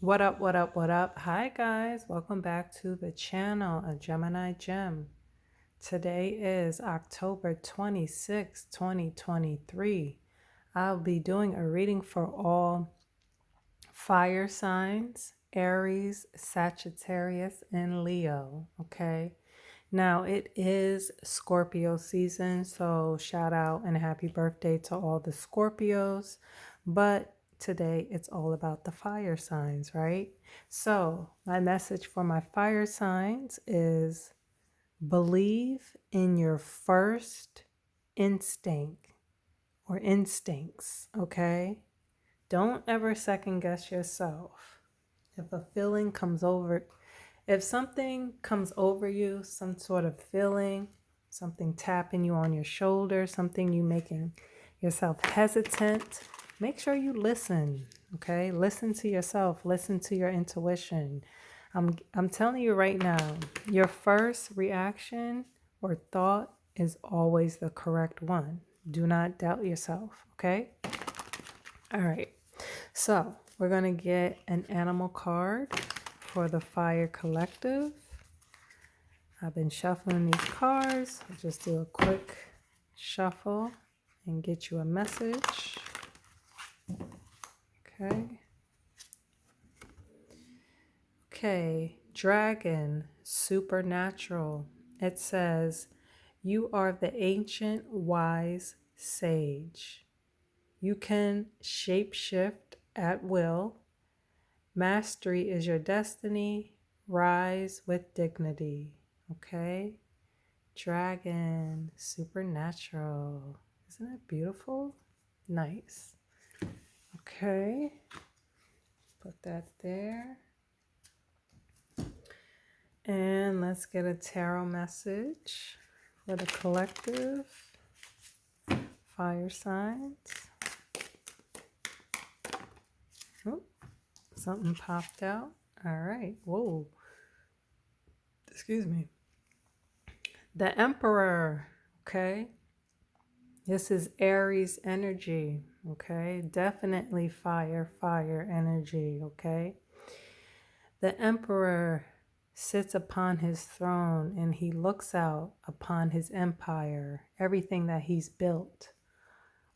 What up, what up, what up? Hi, guys. Welcome back to the channel, A Gemini Gem. Today is October 26, 2023. I'll be doing a reading for all fire signs, Aries, Sagittarius, and Leo. Okay. Now, it is Scorpio season, so shout out and happy birthday to all the Scorpios. But today it's all about the fire signs, right? So, my message for my fire signs is believe in your first instinct or instincts, okay? Don't ever second guess yourself. If a feeling comes over, if something comes over you, some sort of feeling, something tapping you on your shoulder, something you making yourself hesitant, make sure you listen, okay? Listen to yourself, listen to your intuition. I'm telling you right now, your first reaction or thought is always the correct one. Do not doubt yourself, okay? All right. So, we're going to get an animal card for the Fire Collective. I've been shuffling these cards. I'll just do a quick shuffle and get you a message. Okay. Okay. Dragon, supernatural. It says, you are the ancient wise sage. You can shapeshift at will. Mastery is your destiny. Rise with dignity. Okay. Dragon, supernatural. Isn't that beautiful? Nice. Okay. Put that there. And let's get a tarot message for the collective fire signs. Oh, something popped out. All right. Whoa. Excuse me. The Emperor. Okay. This is Aries energy. Okay. Definitely fire energy. Okay. The Emperor sits upon his throne and he looks out upon his empire, everything that he's built,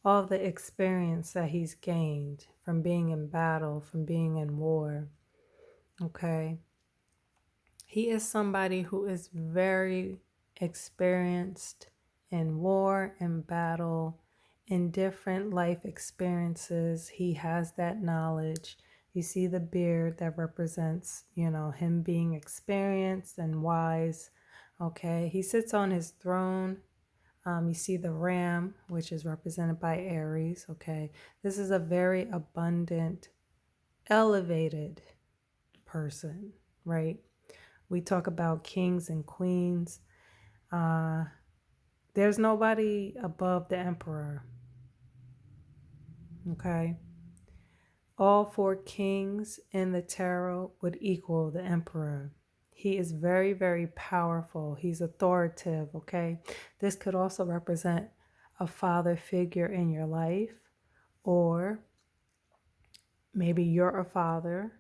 all the experience that he's gained from being in battle, from being in war. Okay. He is somebody who is very experienced in war and battle, in different life experiences. He has that knowledge. You see the beard that represents, him being experienced and wise. Okay. He sits on his throne. You see the ram, which is represented by Aries. Okay. This is a very abundant, elevated person, right? We talk about kings and queens. There's nobody above the emperor. Okay. All four kings in the tarot would equal the emperor. He is very, very powerful. He's authoritative. Okay. This could also represent a father figure in your life, or maybe you're a father.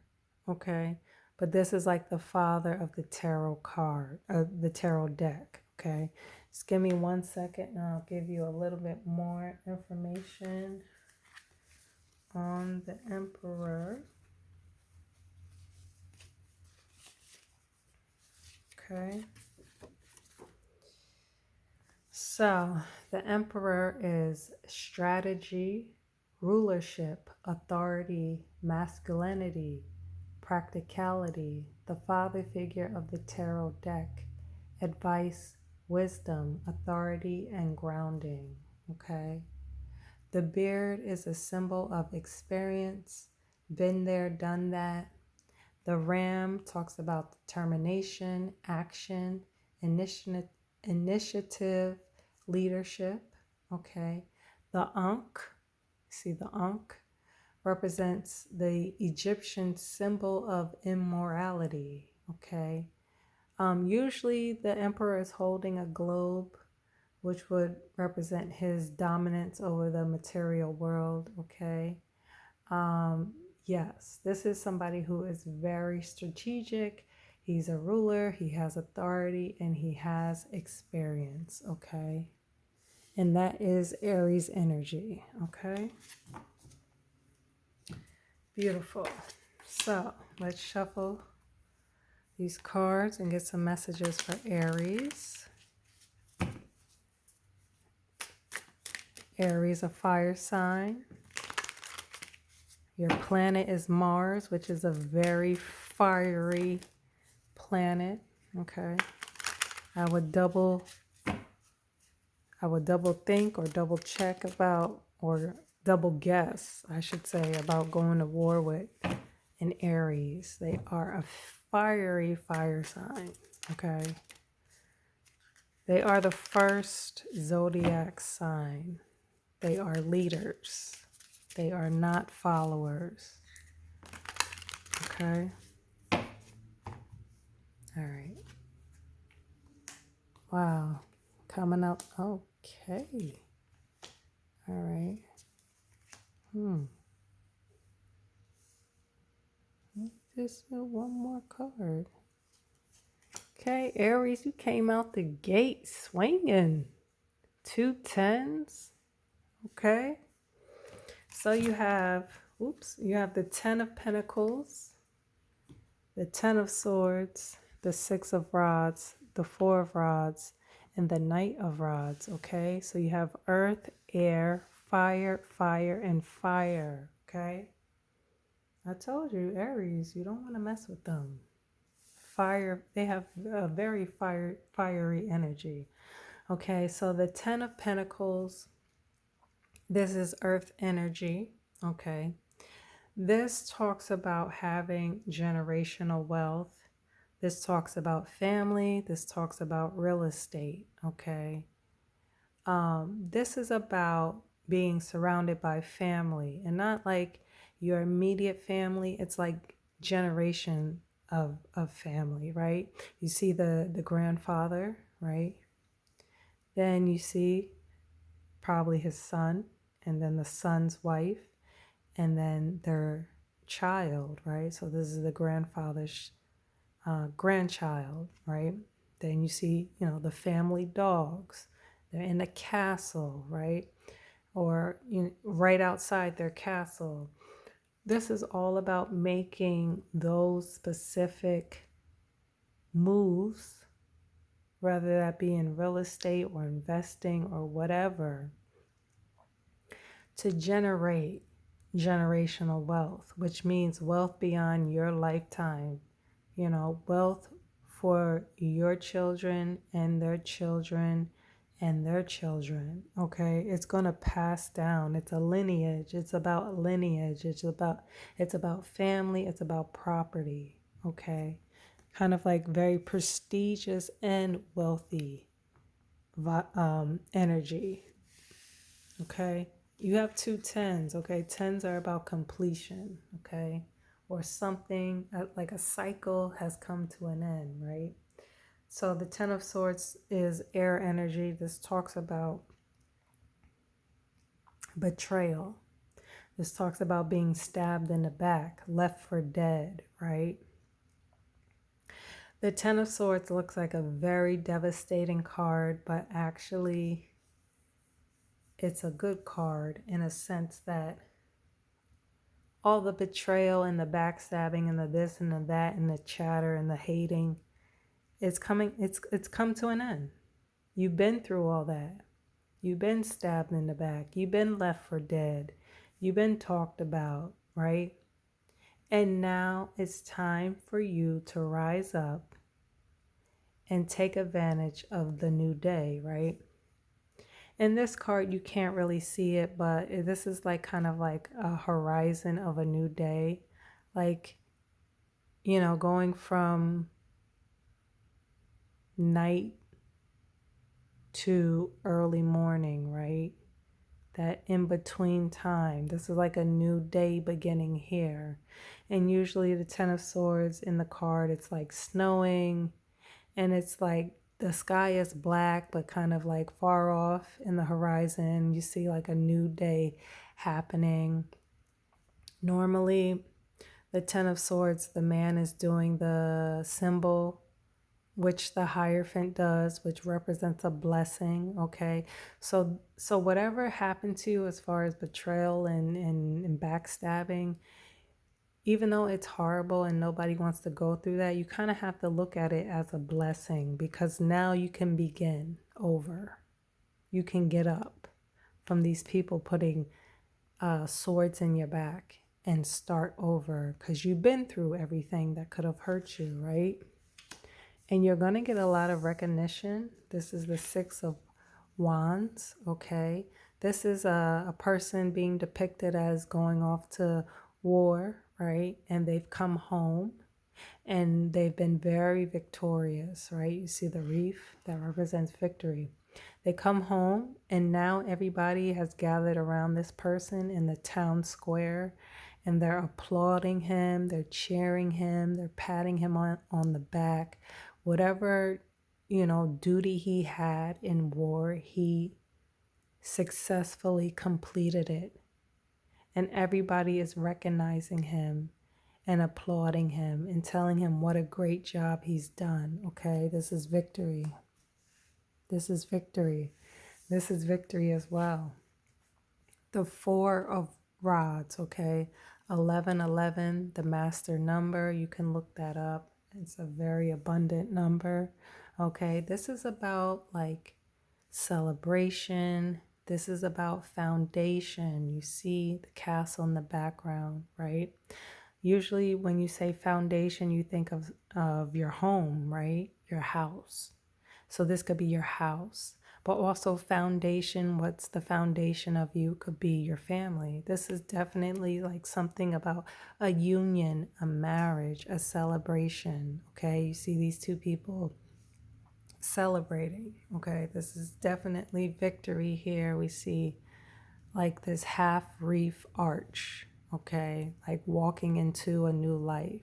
Okay. But this is like the father of the tarot card, the tarot deck. Okay. Just give me 1 second and I'll give you a little bit more information on the Emperor. Okay. So the Emperor is strategy, rulership, authority, masculinity, practicality, the father figure of the tarot deck, advice, wisdom, authority, and grounding. Okay. The beard is a symbol of experience, been there, done that. The ram talks about determination, action, initiative, leadership. Okay. The ankh, see the ankh, represents the Egyptian symbol of immorality. Okay. Usually the emperor is holding a globe, which would represent his dominance over the material world. Okay. Yes, this is somebody who is very strategic. He's a ruler, he has authority, and he has experience, okay? And that is Aries energy, okay? Beautiful. So let's shuffle these cards and get some messages for Aries. Aries, a fire sign. Your planet is Mars, which is a very fiery planet, okay? I would double think or double check about, or double guess, I should say, about going to war with an Aries. They are a fiery fire sign, okay? They are the first zodiac sign. They are leaders. They are not followers, okay? All right. Wow. Coming up. Okay. All right. Just one more card. Okay, Aries, you came out the gate swinging. 2 10s. Okay. So you have, you have the 10 of Pentacles, the 10 of Swords, the 6 of Rods, the 4 of Rods, and the Knight of Rods. Okay. So you have earth, air, fire, fire, and fire. Okay. I told you, Aries, you don't want to mess with them. Fire, they have a very fiery energy. Okay, so the 10 of Pentacles, this is earth energy. Okay, this talks about having generational wealth. This talks about family. This talks about real estate. Okay, this is about being surrounded by family, and not like your immediate family. It's like generation of family, right? You see the grandfather, right? Then you see probably his son, and then the son's wife, and then their child, right? So this is the grandfather's grandchild, right? Then you see, the family dogs. They're in a castle, right? Or right outside their castle. This is all about making those specific moves, whether that be in real estate or investing or whatever, to generate generational wealth, which means wealth beyond your lifetime, wealth for your children and their children and their children. Okay, it's going to pass down. It's a lineage. It's about lineage. It's about family. It's about property. Okay, kind of like very prestigious and wealthy energy. Okay, you have 2 10s. Okay, 10s are about completion. Okay, or something like a cycle has come to an end, right? So the 10 of Swords is air energy. This talks about betrayal. This talks about being stabbed in the back, left for dead, right? The 10 of Swords looks like a very devastating card, but actually it's a good card in a sense that all the betrayal and the backstabbing and the this and the that and the chatter and the hating, it's come to an end. You've been through all that. You've been stabbed in the back. You've been left for dead. You've been talked about, right? And now it's time for you to rise up and take advantage of the new day, right? In this card, you can't really see it, but this is like kind of like a horizon of a new day. Like, going from night to early morning, right? That in between time. This is like a new day beginning here. And usually the 10 of Swords in the card, it's like snowing, and it's like the sky is black, but kind of like far off in the horizon. You see like a new day happening. Normally, The Ten of Swords, the man is doing the symbol, which the Hierophant does, which represents a blessing. Okay, so whatever happened to you as far as betrayal and backstabbing, even though it's horrible and nobody wants to go through that, you kind of have to look at it as a blessing, because now you can begin over. You can get up from these people putting swords in your back and start over, because you've been through everything that could have hurt you, right? And you're going to get a lot of recognition. This is the Six of Wands, okay? This is a person being depicted as going off to war, right? And they've come home and they've been very victorious, right? You see the wreath that represents victory. They come home and now everybody has gathered around this person in the town square, and they're applauding him, they're cheering him, they're patting him on the back. Whatever, duty he had in war, he successfully completed it. And everybody is recognizing him and applauding him and telling him what a great job he's done. Okay, this is victory. This is victory. This is victory as well. The Four of Rods, okay? 1111, the master number. You can look that up. It's a very abundant number, okay? This is about like celebration. This is about foundation. You see the castle in the background, right? Usually when you say foundation, you think of your home, right? Your house. So this could be your house, but also foundation. What's the foundation of you could be your family. This is definitely like something about a union, a marriage, a celebration. Okay, you see these two people celebrating. Okay, this is definitely victory here. We see like this half reef arch. Okay, like walking into a new life.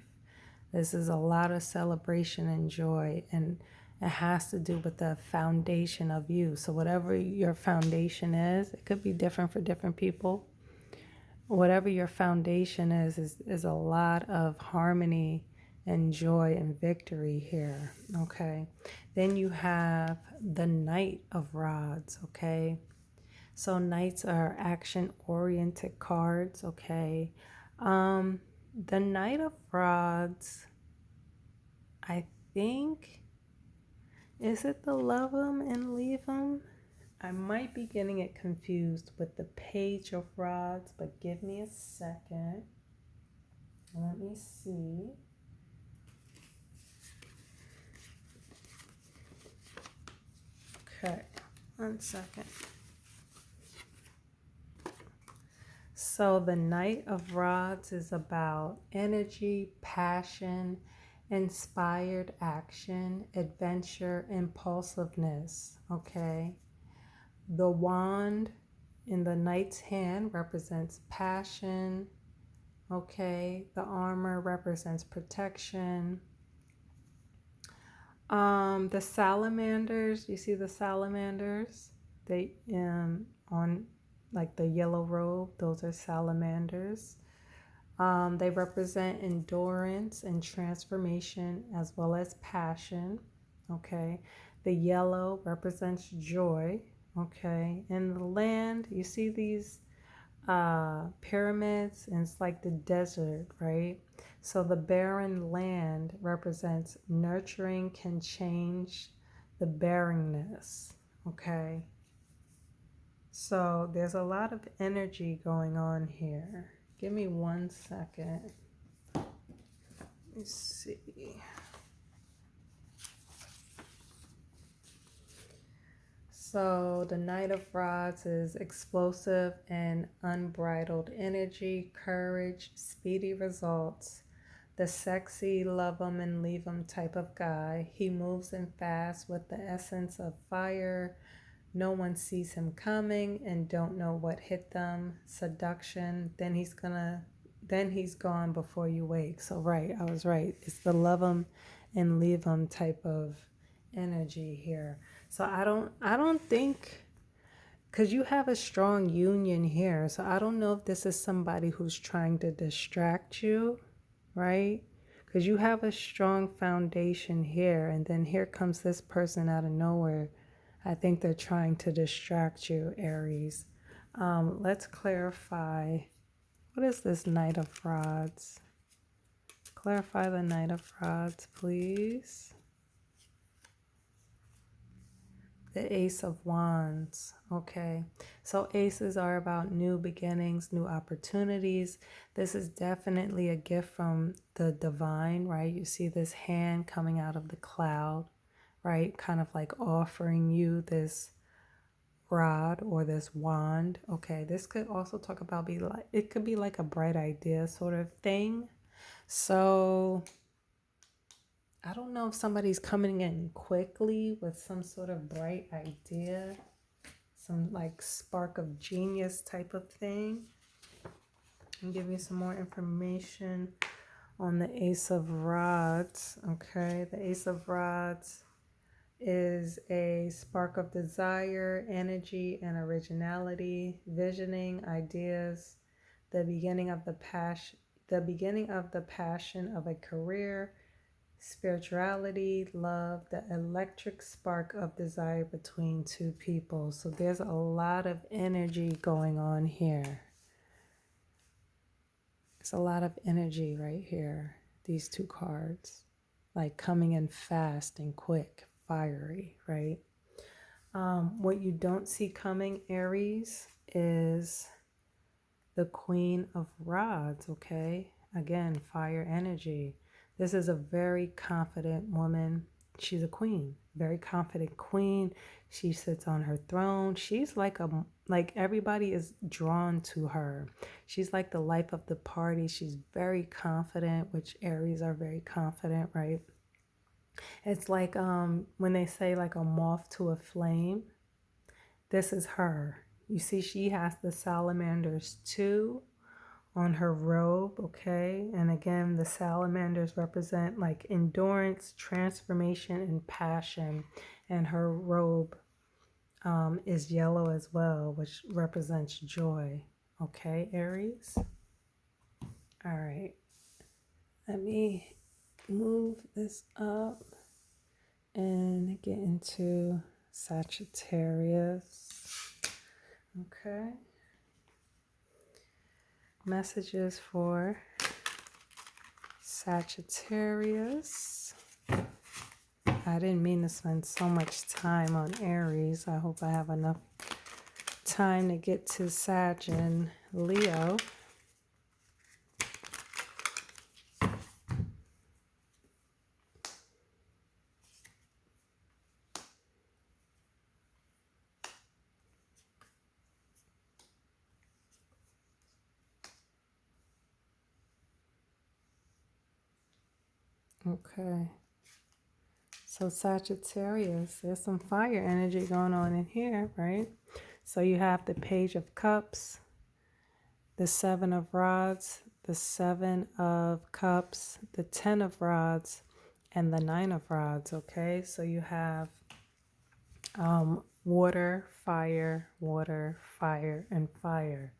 This is a lot of celebration and joy, and it has to do with the foundation of you. So whatever your foundation is, it could be different for different people. Whatever your foundation is a lot of harmony and joy and victory here. Okay. Then you have the Knight of Rods. Okay. So knights are action-oriented cards. Okay. The Knight of Rods, I think, is it the love 'em and leave 'em? I might be getting it confused with the Page of Rods, but give me a second. Let me see. Okay, 1 second. So the Knight of Rods is about energy, passion, inspired action, adventure, impulsiveness, okay? The wand in the knight's hand represents passion, okay? The armor represents protection. The salamanders, you see the salamanders? They on like the yellow robe, those are salamanders. They represent endurance and transformation as well as passion. Okay. The yellow represents joy. Okay. And the land, you see these pyramids, and it's like the desert, right? So the barren land represents nurturing can change the barrenness. Okay. So there's a lot of energy going on here. Give me 1 second. Let's see. So the Knight of Rods is explosive and unbridled energy, courage, speedy results. The sexy love 'em and leave 'em type of guy. He moves in fast with the essence of fire. No one sees him coming and don't know what hit them. Seduction. Then he's gone before you wake. So right, I was right. It's the love 'em and leave 'em type of energy here. So I don't think, because you have a strong union here. So I don't know if this is somebody who's trying to distract you. right? Because you have a strong foundation here, and then here comes this person out of nowhere. I think they're trying to distract you, Aries. Let's clarify. What is this Knight of Rods? Clarify the Knight of Rods, please. The Ace of Wands. Okay. So aces are about new beginnings, new opportunities. This is definitely a gift from the divine, right? You see this hand coming out of the cloud, right? Kind of like offering you this rod or this wand. Okay. This could also talk about it could be like a bright idea sort of thing. So I don't know if somebody's coming in quickly with some sort of bright idea, some like spark of genius type of thing. I'll give you some more information on the Ace of Rods. Okay, the Ace of Rods is a spark of desire, energy, and originality, visioning, ideas, the beginning of the passion of a career, spirituality, love, the electric spark of desire between two people. So there's a lot of energy going on here. It's a lot of energy right here. These two cards, like coming in fast and quick, fiery, right? What you don't see coming, Aries, is the Queen of Rods, okay? Again, fire energy. This is a very confident woman. She's a queen, very confident queen. She sits on her throne. She's like everybody is drawn to her. She's like the life of the party. She's very confident, which Aries are very confident, right? It's like when they say like a moth to a flame. This is her. You see, she has the salamanders too on her robe, okay? And again, the salamanders represent like endurance, transformation, and passion. And her robe is yellow as well, which represents joy. Okay, Aries? All right. Let me move this up and get into Sagittarius. Okay. Messages for Sagittarius. I didn't mean to spend so much time on Aries. I hope I have enough time to get to Sag and Leo. Okay. So Sagittarius, there's some fire energy going on in here, right? So you have the Page of Cups, the Seven of Rods, the Seven of Cups, the Ten of Rods, and the Nine of Rods, okay? So you have water, fire, and fire.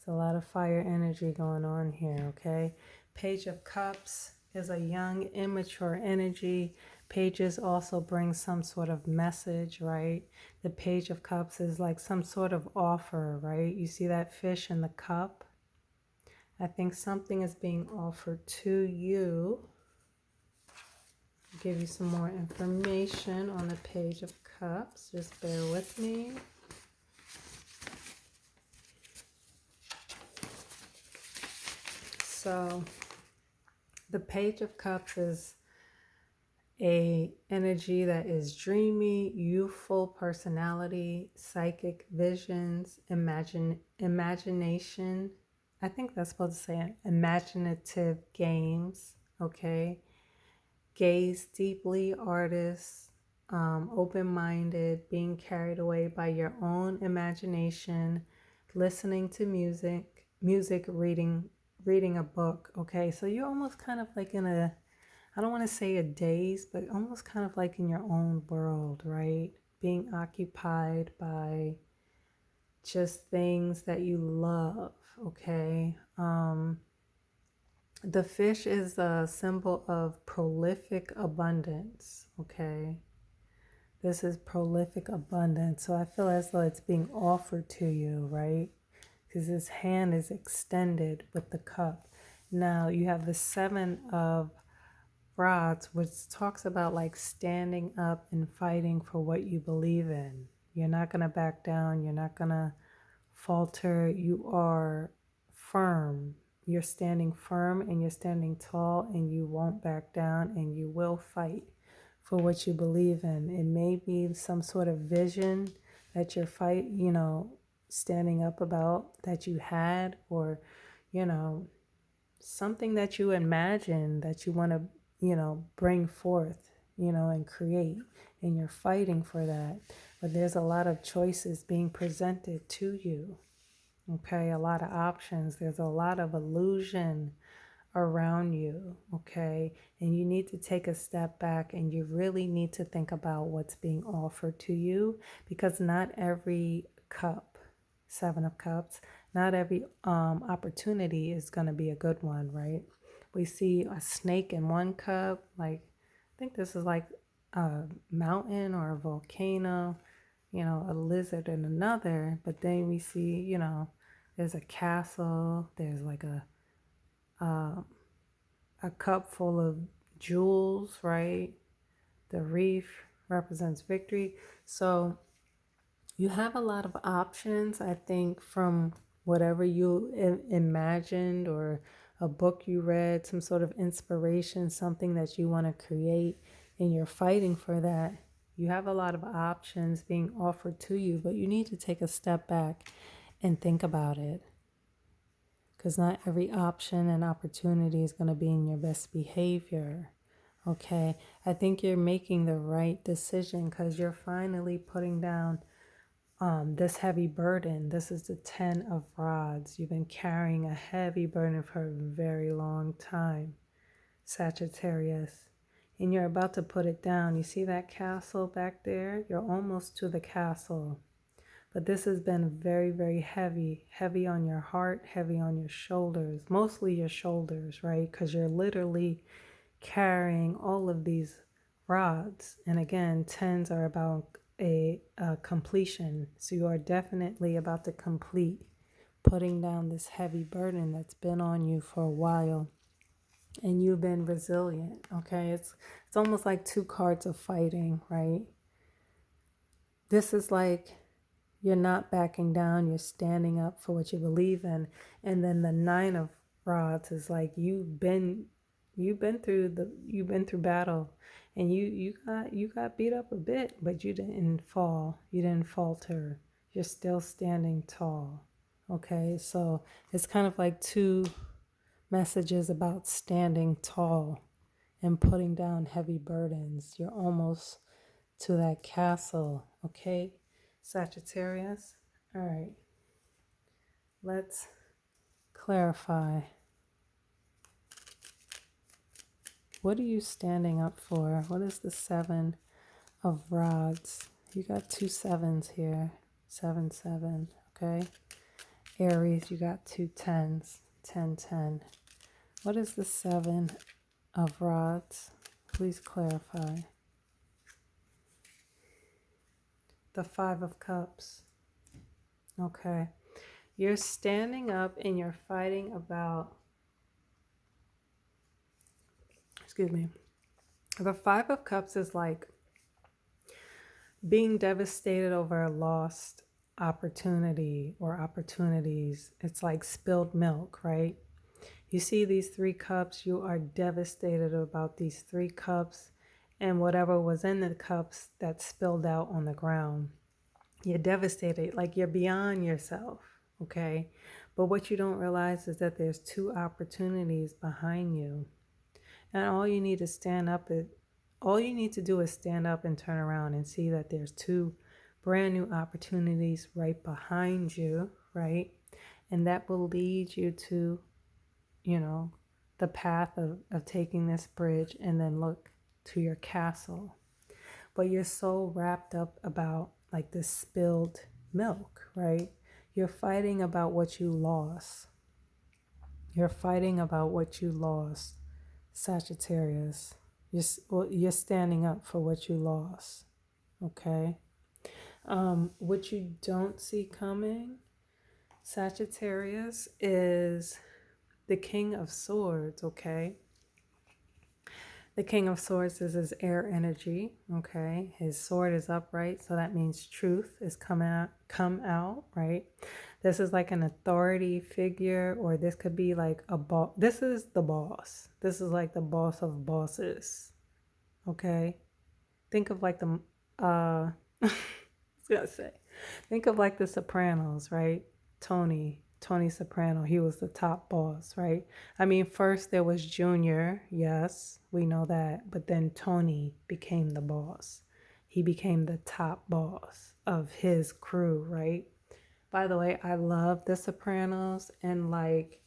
So a lot of fire energy going on here, okay? Page of Cups is a young, immature energy. Pages also bring some sort of message, right? The Page of Cups is like some sort of offer, right? You see that fish in the cup? I think something is being offered to you. I'll give you some more information on the Page of Cups. Just bear with me. So the Page of Cups is a energy that is dreamy, youthful personality, psychic visions, imagination. I think that's supposed to say imaginative games, okay? Gaze deeply, artists, open-minded, being carried away by your own imagination, listening to music, reading a book, okay? So you're almost kind of like in a, I don't want to say a daze, but almost kind of like in your own world, right? Being occupied by just things that you love, okay? The fish is a symbol of prolific abundance, okay? This is prolific abundance. So I feel as though it's being offered to you, right? Because his hand is extended with the cup. Now you have the seven of rods, which talks about like standing up and fighting for what you believe in. You're not going to back down. You're not going to falter. You are firm. You're standing firm and you're standing tall and you won't back down and you will fight for what you believe in. It may be some sort of vision that you're standing up about that you had, or, something that you imagine that you want to, bring forth, and create, and you're fighting for that. But there's a lot of choices being presented to you. Okay, a lot of options. There's a lot of illusion around you, okay? And you need to take a step back and you really need to think about what's being offered to you, because not every cup, seven of cups, not every opportunity is going to be a good one, right? We see a snake in one cup, like I think this is like a mountain or a volcano, a lizard in another, but then we see, there's a castle, there's like um, a cup full of jewels, right? The reef represents victory. So you have a lot of options, I think, from whatever you imagined or a book you read, some sort of inspiration, something that you want to create, and you're fighting for that. You have a lot of options being offered to you, but you need to take a step back and think about it, because not every option and opportunity is going to be in your best behavior. Okay, I think you're making the right decision because you're finally putting down this heavy burden. This is the 10 of rods. You've been carrying a heavy burden for a very long time, Sagittarius. And you're about to put it down. You see that castle back there? You're almost to the castle. But this has been very, very heavy. Heavy on your heart, heavy on your shoulders. Mostly your shoulders, right? Because you're literally carrying all of these rods. And again, tens are about a completion. So you are definitely about to complete putting down this heavy burden that's been on you for a while. And you've been resilient, okay? It's almost like two cards of fighting, right? This is like you're not backing down, you're standing up for what you believe in. And then the 9 of rods is like you've been through battle, and you got beat up a bit, but you didn't fall. You didn't falter. You're still standing tall. Okay? So it's kind of like two messages about standing tall and putting down heavy burdens. You're almost to that castle, okay, Sagittarius? All right, let's clarify. What are you standing up for? What is the 7 of rods? You got two sevens here. 7, 7, okay? Aries, you got two tens. 10, 10. What is the 7 of rods? Please clarify. The 5 of cups. Okay. You're standing up and you're fighting about, excuse me. The 5 of cups is like being devastated over a lost opportunity or opportunities. It's like spilled milk, right? You see these 3 cups, you are devastated about these 3 cups and whatever was in the cups that spilled out on the ground. You're devastated, like you're beyond yourself, okay? But what you don't realize is that there's 2 opportunities behind you. And all you need to do is stand up and turn around and see that there's 2 brand new opportunities right behind you, right? And that will lead you to, the path of taking this bridge and then look to your castle. But you're so wrapped up about like this spilled milk, right? You're fighting about what you lost. You're fighting about what you lost, Sagittarius. You're standing up for what you lost, okay? What you don't see coming, Sagittarius, is the King of Swords, okay? The King of Swords is his air energy, okay? His sword is upright, so that means truth is come out, right? This is like an authority figure, or this could be like a boss. This is the boss. This is like the boss of bosses, okay? Think of like the, I was gonna say, think of like the Sopranos, right? Tony Soprano, he was the top boss, right? I mean, first there was Junior, yes, we know that, but then Tony became the boss. He became the top boss of his crew, right? By the way, I love The Sopranos, and like,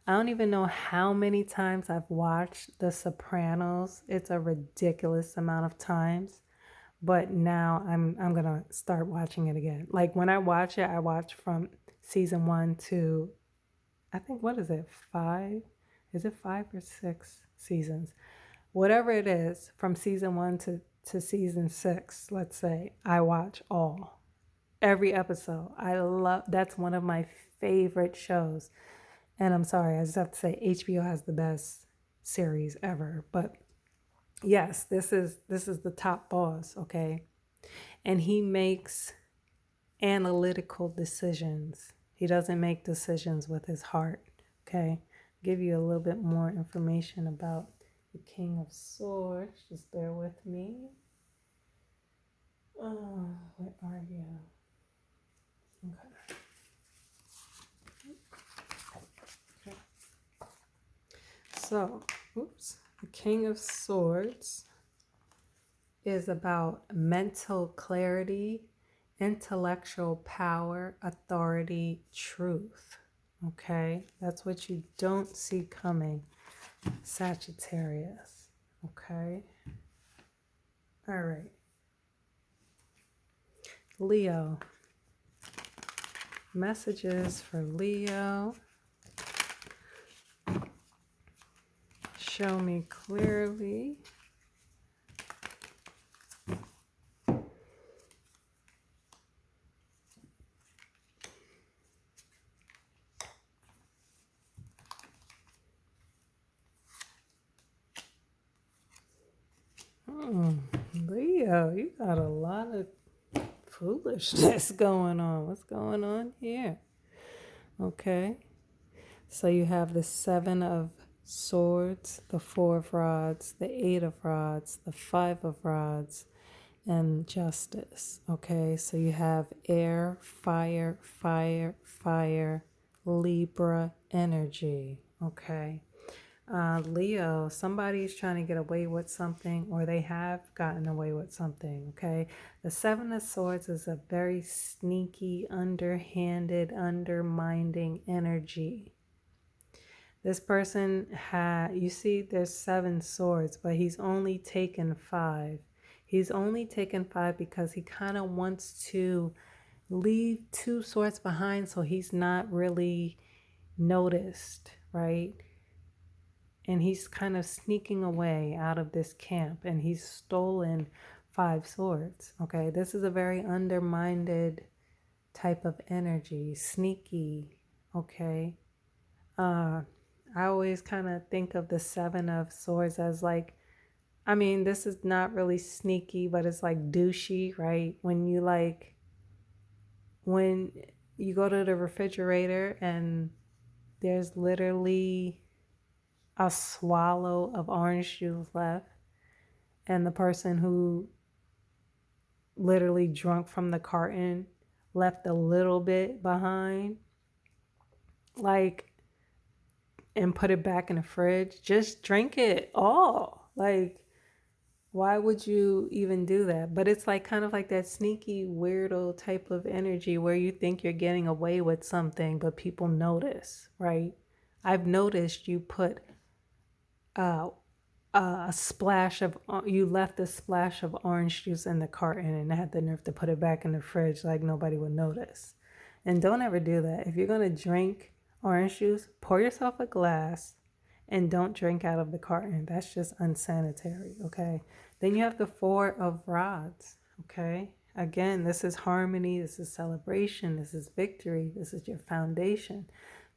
I don't even know how many times I've watched The Sopranos. It's a ridiculous amount of times. But now I'm gonna start watching it again. Like when I watch it, I watch from season 1 to, I think, what is it, 5? Is it 5 or 6 seasons? Whatever it is, from season 1 to season 6, let's say, I watch every episode. I love, that's one of my favorite shows. And I'm sorry, I just have to say HBO has the best series ever. But yes, this is the top boss, okay? And he makes analytical decisions. He doesn't make decisions with his heart, okay? I'll give you a little bit more information about the King of Swords. Just bear with me. Oh, where are you? Okay. So, the King of Swords is about mental clarity, intellectual power, authority, truth. Okay, that's what you don't see coming, Sagittarius. Okay, all right. Leo. Messages for Leo. Show me clearly. Leo, you got a lot of foolishness going on. What's going on here? Okay. So you have the 7 of Swords, the 4 of Rods, the 8 of Rods, the 5 of Rods, and Justice. Okay. So you have air, fire, fire, fire, Libra energy. Okay. Leo, somebody's trying to get away with something, or they have gotten away with something, okay? The 7 of Swords is a very sneaky, underhanded, undermining energy. This person you see, there's 7 swords, but he's only taken 5. He's only taken 5 because he kind of wants to leave 2 swords behind so he's not really noticed, right? And he's kind of sneaking away out of this camp, and he's stolen 5 swords. Okay, this is a very undermined type of energy, sneaky. Okay, I always kind of think of the 7 of Swords as like, I mean, this is not really sneaky, but it's like douchey, right? When you go to the refrigerator and there's literally a swallow of orange juice left, and the person who literally drunk from the carton left a little bit behind, like, and put it back in the fridge. Just drink it all. Like, why would you even do that? But it's like kind of like that sneaky weirdo type of energy where you think you're getting away with something, but people notice, right? I've noticed you put a splash of, you left a splash of orange juice in the carton and had the nerve to put it back in the fridge like nobody would notice. And don't ever do that. If you're going to drink orange juice, pour yourself a glass and don't drink out of the carton. That's just unsanitary, okay? Then you have the Four of Rods, okay? Again, this is harmony, this is celebration, this is victory, this is your foundation.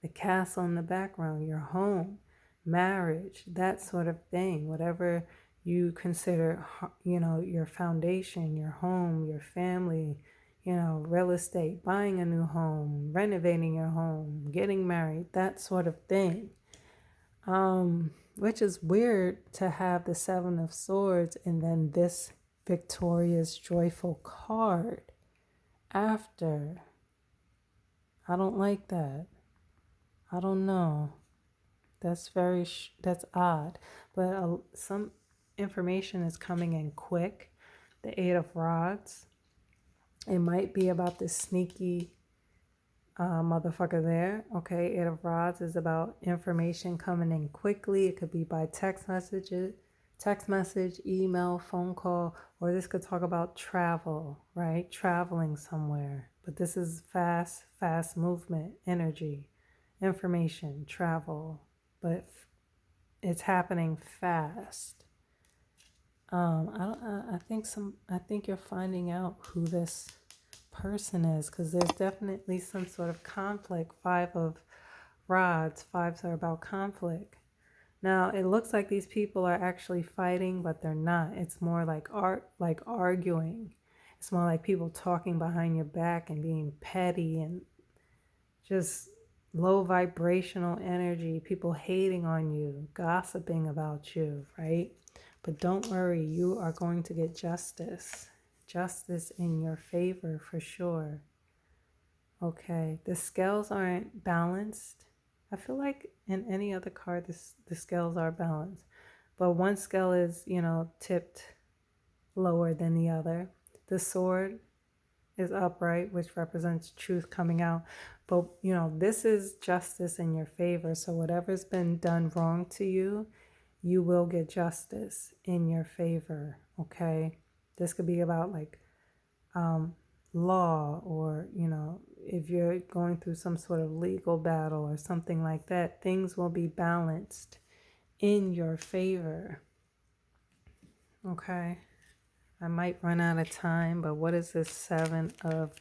The castle in the background, your home, marriage, that sort of thing. Whatever you consider, your foundation, your home, your family, real estate, buying a new home, renovating your home, getting married, that sort of thing. Which is weird to have the Seven of Swords and then this victorious, joyful card after. I don't like that. I don't know. That's that's odd. But some information is coming in quick. The Eight of Rods. It might be about this sneaky motherfucker there. Okay, Eight of Rods is about information coming in quickly. It could be by text message, email, phone call, or this could talk about travel, right? Traveling somewhere. But this is fast movement, energy, information, travel, but it's happening fast. I think you're finding out who this person is, because there's definitely some sort of conflict. Five of Rods, fives are about conflict. Now it looks like these people are actually fighting, but they're not. It's more like arguing. It's more like people talking behind your back and being petty and just low vibrational energy, people hating on you, gossiping about you, right? But don't worry, you are going to get justice. Justice in your favor for sure. Okay, the scales aren't balanced. I feel like in any other card, the scales are balanced. But one scale is, tipped lower than the other. The sword is upright, which represents truth coming out. But, this is justice in your favor. So whatever's been done wrong to you, you will get justice in your favor, okay? This could be about law, or, if you're going through some sort of legal battle or something like that, things will be balanced in your favor, okay? I might run out of time, but what is this Seven of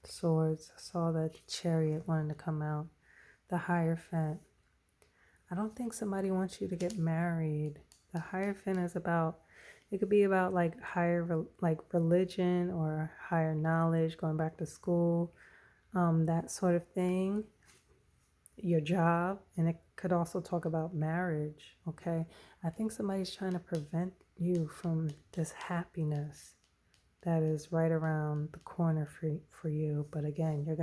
Swords? I saw that Chariot wanted to come out. The Hierophant. I don't think somebody wants you to get married. The Hierophant is about, it could be about higher, religion or higher knowledge, going back to school, that sort of thing, your job. And it could also talk about marriage, okay? I think somebody's trying to prevent you from this happiness that is right around the corner for you. But again, you're going